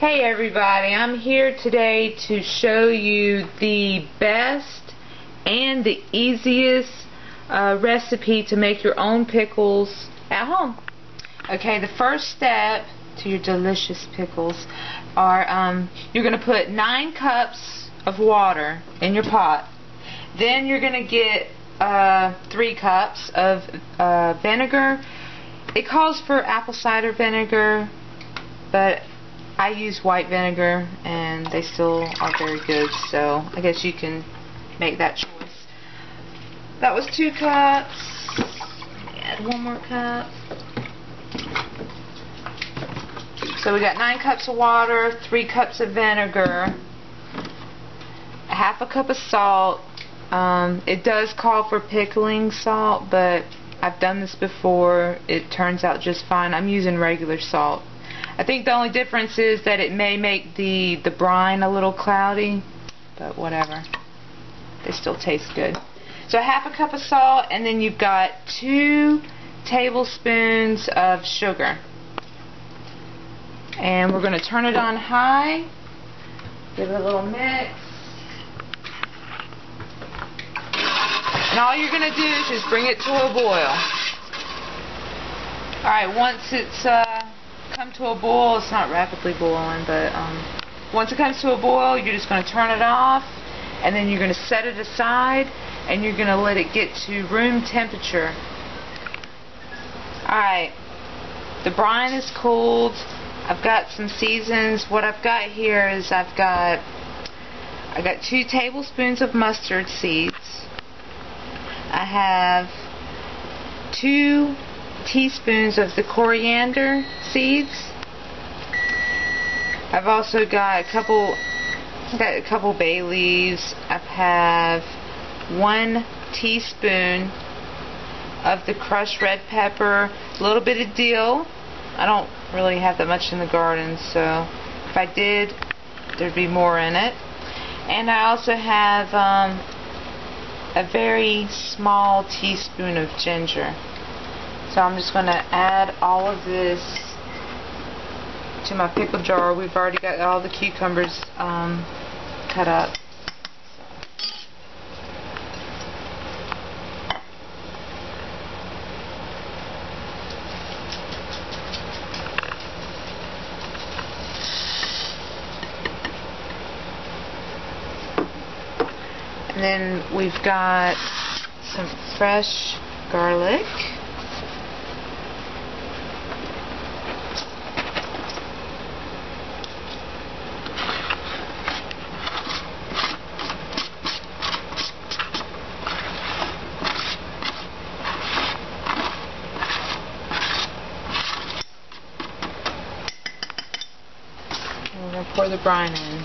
Hey everybody, I'm here today to show you the best and the easiest recipe to make your own pickles at home. Okay, the first step to your delicious pickles are you're going to put 9 cups of water in your pot. Then you're going to get 3 cups of vinegar. It calls for apple cider vinegar, but I use white vinegar and they still are very good, so I guess you can make that choice. That was 2 cups. Add 1 more cup. So we got 9 cups of water, 3 cups of vinegar, half a cup of salt. It does call for pickling salt, but I've done this before. It turns out just fine. I'm using regular salt. I think the only difference is that it may make the brine a little cloudy, but whatever. They still taste good. So half a cup of salt, and then you've got 2 tablespoons of sugar. And we're going to turn it on high. Give it a little mix. And all you're going to do is just bring it to a boil. Alright, once it's come to a boil, it's not rapidly boiling, but once it comes to a boil, you're just going to turn it off, and then you're going to set it aside, and you're going to let it get to room temperature. Alright, the brine is cooled. I've got some seasons. What I've got here is I got 2 tablespoons of mustard seeds. I have 2 teaspoons of the coriander seeds. I've also got a couple bay leaves. I have 1 teaspoon of the crushed red pepper, a little bit of dill. I don't really have that much in the garden, so if I did, there'd be more in it. And I also have a very small teaspoon of ginger. So I'm just going to add all of this to my pickle jar. We've already got all the cucumbers cut up. And then we've got some fresh garlic. We're going to pour the brine in.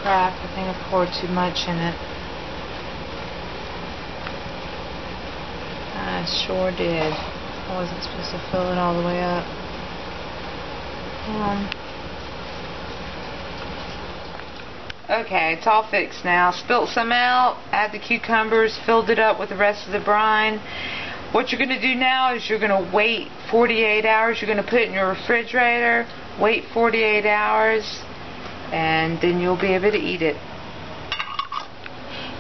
Crap, I think I poured too much in it. I sure did. I wasn't supposed to fill it all the way up. Okay, it's all fixed now. Spilt some out, add the cucumbers, filled it up with the rest of the brine. What you're going to do now is you're going to wait 48 hours. You're going to put it in your refrigerator, wait 48 hours, and then you'll be able to eat it.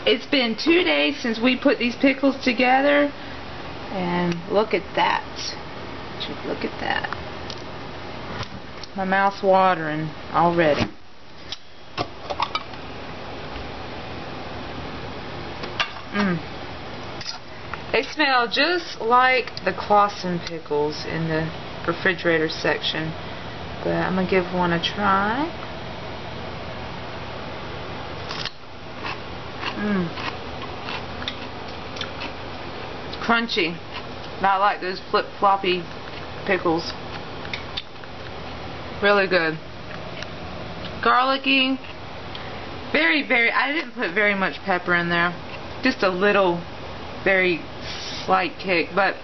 It's been 2 days since we put these pickles together, and look at that. Look at that. My mouth's watering already. They smell just like the Clausen pickles in the refrigerator section, but I'm going to give one a try. Crunchy, not like those flip-floppy pickles. Really good. Garlicky, I didn't put very much pepper in there. Just a little, very slight kick, but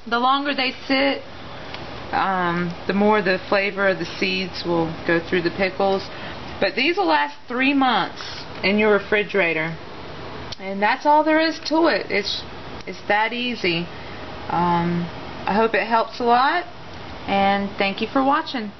the longer they sit, the more the flavor of the seeds will go through the pickles. But these will last 3 months in your refrigerator, and that's all there is to it. It's that easy. I hope it helps a lot, and thank you for watching.